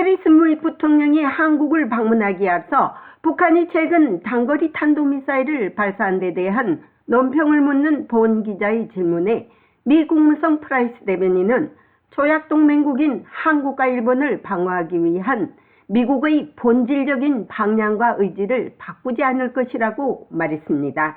해리스 미 부통령이 한국을 방문하기에 앞서 북한이 최근 단거리 탄도미사일을 발사한 데 대한 논평을 묻는 본 기자의 질문에 미 국무성 프라이스 대변인은 조약동맹국인 한국과 일본을 방어하기 위한 미국의 본질적인 방향과 의지를 바꾸지 않을 것이라고 말했습니다.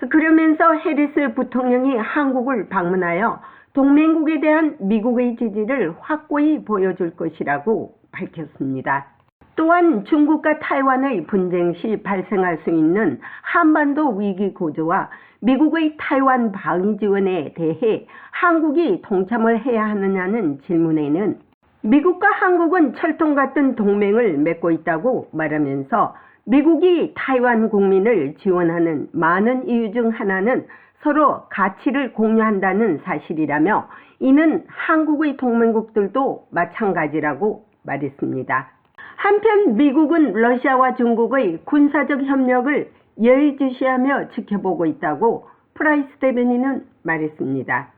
그러면서 해리스 부통령이 한국을 방문하여 동맹국에 대한 미국의 지지를 확고히 보여줄 것이라고 밝혔습니다. 또한 중국과 타이완의 분쟁 시 발생할 수 있는 한반도 위기 구조와 미국의 타이완 방위 지원에 대해 한국이 동참을 해야 하느냐는 질문에는 미국과 한국은 철통 같은 동맹을 맺고 있다고 말하면서 미국이 타이완 국민을 지원하는 많은 이유 중 하나는 서로 가치를 공유한다는 사실이라며 이는 한국의 동맹국들도 마찬가지라고 말했습니다. 한편 미국은 러시아와 중국의 군사적 협력을 예의주시하며 지켜보고 있다고 프라이스 대변인은 말했습니다.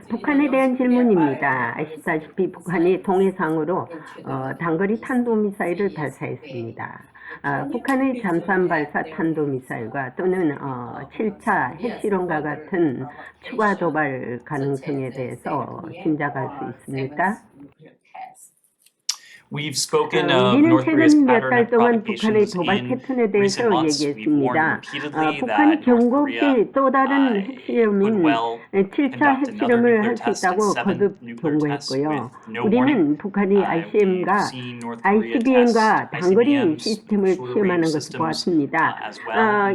북한에 대한 질문입니다. 아시다시피 북한이 동해상으로 단거리 탄도미사일을 발사했습니다. 북한의 잠수함 발사 탄도미사일과 또는 7차 핵실험과 같은 추가 도발 가능성에 대해서 짐작할 수 있습니까? 우리는 최근 몇 달 동안 북한의 도발 패턴에 대해서 얘기했습니다. 북한이 경고 없이 또 다른 핵실험인 7차 핵실험을 할 수 있다고 거듭 경고했고요. 우리는 북한이 ICBM과 단거리 시스템을 시험하는 것을 보았습니다.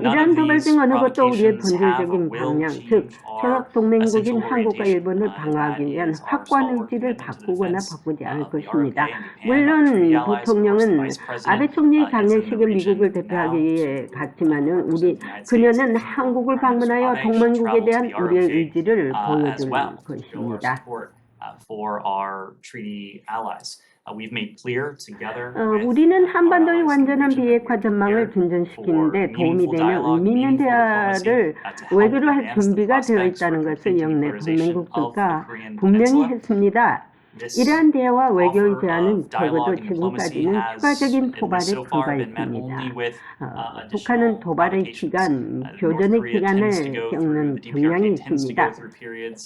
이러한 도발 중 어느 것도 우리의 본질적인 방향, 즉 조약동맹국인 한국과 일본을 방어하기 위한 확고한 의지를 바꾸거나 바꾸지 않을 것입니다. 물론 부통령은 아베 총리의 장례식에 미국을 대표하기 위해 갔지만은 그녀는 한국을 방문하여 동맹국에 대한 우리의 의지를 보여줄 것입니다. 우리는 한반도의 완전한 비핵화 전망을 진전시키는 데 도움이 되는 의미 있는 대화를 외교로 할 준비가 되어 있다는 것을 영내 동맹국들과 분명히 했습니다. 이러한 대화와 외교의 제안은 적어도 지금까지는 추가적인 도발에 불과했습니다. 북한은 도발의 기간, 교전의 기간을 겪는 경향이 있습니다.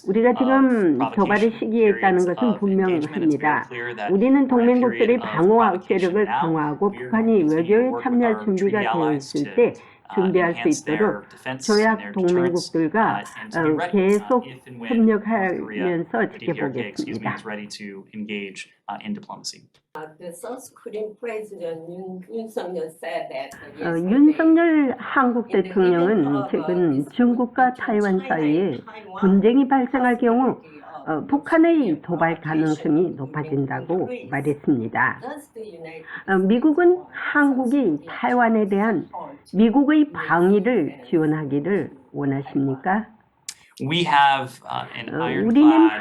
우리가 지금 도발의 시기에 있다는 것은 분명합니다. 우리는 동맹국들의 방어와 억제력을 강화하고 북한이 외교에 참여할 준비가 되어 있을 때 준비할 수 있도록 조약 동맹국들과 계속 협력하면서 지켜보겠습니다. 윤석열 한국 대통령은 최근 중국과 타이완 사이에 분쟁이 발생할 경우 북한의 도발 가능성이 높아진다고 말했습니다. 미국은 한국이 타이완에 대한 미국의 방위를 지원하기를 원하십니까? 우리는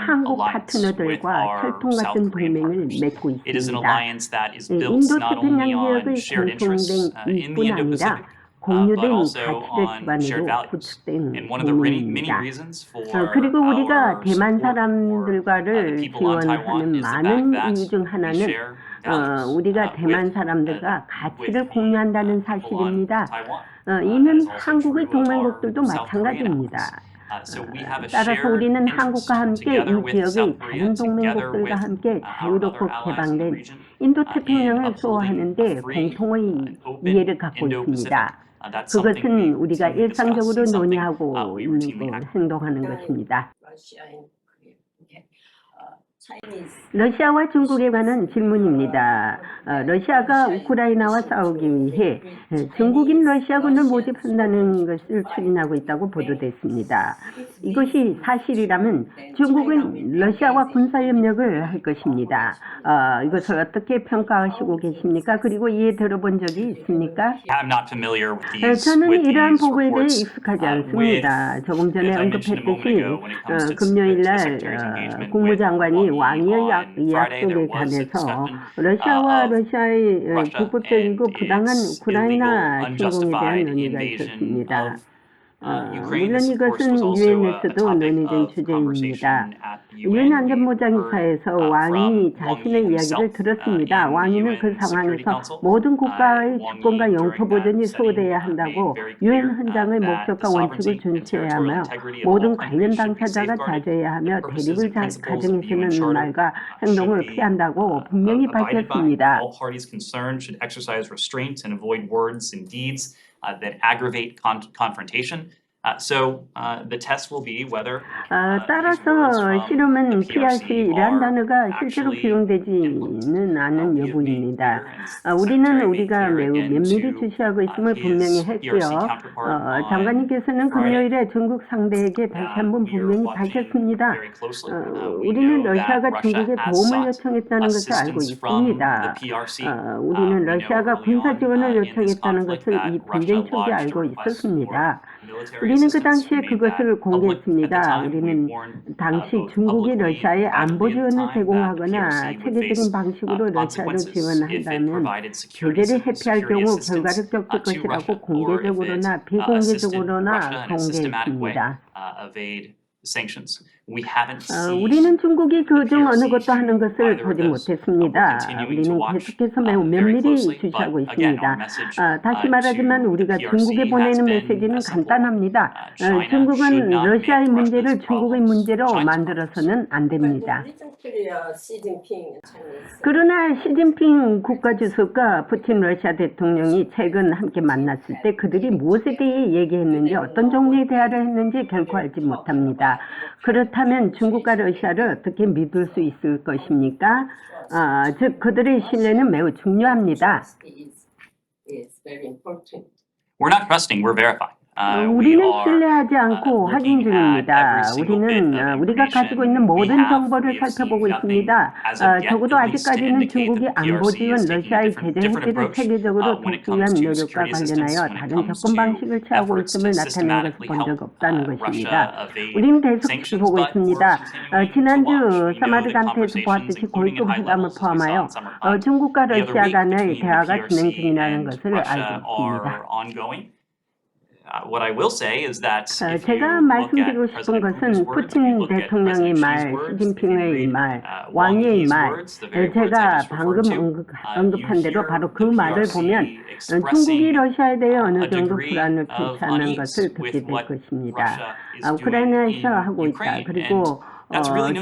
한국 파트너들과 철통 같은 동맹을 맺고 있습니다. 인도태평양 지역의 공통된 이뿐 아니라 공유된 가치를 기반으로 구축된 동맹입니다. 그리고 우리가 대만 사람들과를 지원하는 많은 이유 중 하나는 우리가 대만 사람들과 가치를 공유한다는 사실입니다. 이는 한국의 동맹국들도 마찬가지입니다. 따라서 우리는 한국과 함께 이 지역의 다른 동맹국들과 함께 자유롭고 개방된 인도태평양을 수호하는 데 공통의 이해를 갖고 있습니다. 그것은 우리가 일상적으로 논의하고 있는 것, 행동하는 것입니다. 러시아와 중국에 관한 질문입니다. 러시아가 우크라이나와 싸우기 위해 중국인 러시아군을 모집한다는 것을 추진하고 있다고 보도됐습니다. 이것이 사실이라면 중국은 러시아와 군사협력을 할 것입니다. 이것을 어떻게 평가하시고 계십니까? 그리고 이해 들어본 적이 있습니까? 저는 이러한 보고에 대해 익숙하지 않습니다. 조금 전에 언급했듯이 금요일날 국무장관이 왕위의 약속에 관해서 러시아와 러시아의 불법적이고 부당한 우크라이나 침공에 대한 논의가 있었습니다. 물론 이것은 유엔에서도 논의된 주제입니다. 유엔 안전보장이사에서 왕이 자신의 이야기를 들었습니다. 왕위는 그 상황에서 모든 국가의 주권과 영토 보존이 소홀해야 한다고 유엔 헌장의 목적과 원칙을 준수해야 하며 모든 관련 당사자가 자제해야 하며 대립을 가정해주는 말과 행동을 피한다고 분명히 밝혔습니다. All parties concerned should exercise restraint and avoid words and deeds that aggravate confrontation. So the test will be whether 따라서 실험은 PRC라는 단어가 실제로 기용되지는 않은 여부입니다. 우리는 우리가 매우 면밀히 주시하고 있음을 분명히 했고요. 장관님께서는 금요일에 중국 상대에게 다시 한번 분명히 밝혔습니다. 우리는 러시아가 중국에 도움을 요청했다는 것을 알고 있습니다. 우리는 러시아가 군사 지원을 요청했다는 것을 이 분쟁 초기에 알고 있었습니다. 우리는 그 당시에 그것을 공개했습니다. 우리는 당시 중국이 러시아에 안보 지원을 제공하거나 체계적인 방식으로 러시아를 지원한다면 교제를 회피할 경우 결과를 겪을 것이라고 공개적으로나 비공개적으로나 공개했습니다. 우리는 중국이 그중 어느 것도 하는 것을 보지 못했습니다. 우리는 계속해서 매우 면밀히 주시하고 있습니다. 다시 말하지만 우리가 중국에 보내는 메시지는 간단합니다. 중국은 러시아의 문제를 중국의 문제로 만들어서는 안 됩니다. 그러나 시진핑 국가주석과 푸틴 러시아 대통령이 최근 함께 만났을 때 그들이 무엇에 대해 얘기했는지 어떤 종류의 대화를 했는지 결코 알지 못합니다. 그렇다면 중국과 러시아를 어떻게 믿을 수 있을 것입니까? 즉 그들의 신뢰는 매우 중요합니다. We're not trusting, we're verifying. 우리는 신뢰하지 않고 확인 중입니다. 우리는 우리가 가지고 있는 모든 정보를 살펴보고 있습니다. 적어도 아직까지는 중국이 안보 지원, 러시아의 제재 해제를 체계적으로 돕기 위한 노력과 관련하여 다른 접근 방식을 취하고 있음을 나타내는 것을 본 적 없다는 것입니다. 우리는 계속 지켜보고 있습니다. 지난주 사마르간트에서 보았듯이 고위급 회담을 포함하여 중국과 러시아 간의 대화가 진행 중이라는 것을 알고 있습니다. What I will say is that 제가 말씀드리고 싶은 것은 푸틴 대통령의 말, 시진핑의 말, 왕의 말, 제가 방금 언급한 대로 바로 그 말을 보면 중국이 러시아에 대해 어느 정도 불안을 표시하는 것을 듣게 될 것입니다. 우크라이나에서 하고 있다. 그리고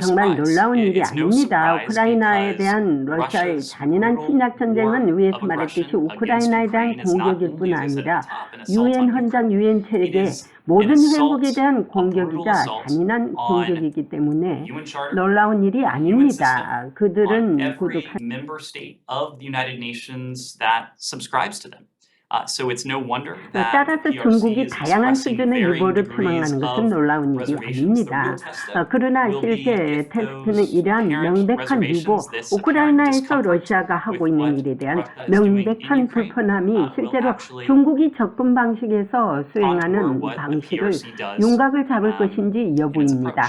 정말 놀라운 일이 아닙니다. 우크라이나에 대한 러시아의 잔인한 침략 전쟁은 위에서 말했듯이 우크라이나에 대한 공격일 뿐 아니라 유엔 헌장, 유엔 체계 모든 회복에 대한 공격이자 잔인한 공격이기 때문에 놀라운 일이 아닙니다. 그들은 구독한 따라서 중국이 다양한 수준의 유보를 표명하는 것은 놀라운 일이 아닙니다. 그러나 실제 테스트는 이러한 명백한 유보, 우크라이나에서 러시아가 하고 있는 일에 대한 명백한 불편함이 실제로 중국이 접근 방식에서 수행하는 방식을 윤곽을 잡을 것인지 여부입니다.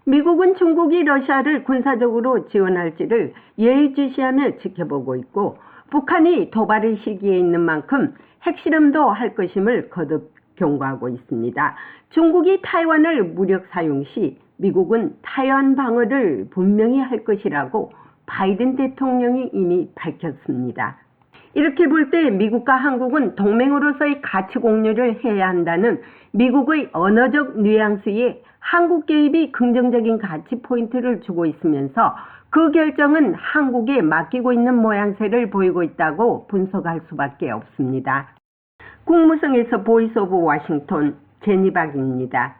미국은 중국이 러시아를 군사적으로 지원할지를 예의주시하며 지켜보고 있고 북한이 도발의 시기에 있는 만큼 핵실험도 할 것임을 거듭 경고하고 있습니다. 중국이 타이완을 무력 사용 시 미국은 타이완 방어를 분명히 할 것이라고 바이든 대통령이 이미 밝혔습니다. 이렇게 볼 때 미국과 한국은 동맹으로서의 가치 공유를 해야 한다는 미국의 언어적 뉘앙스에 한국 개입이 긍정적인 가치 포인트를 주고 있으면서 그 결정은 한국에 맡기고 있는 모양새를 보이고 있다고 분석할 수밖에 없습니다. 국무성에서 보이스 오브 워싱턴 제니박입니다.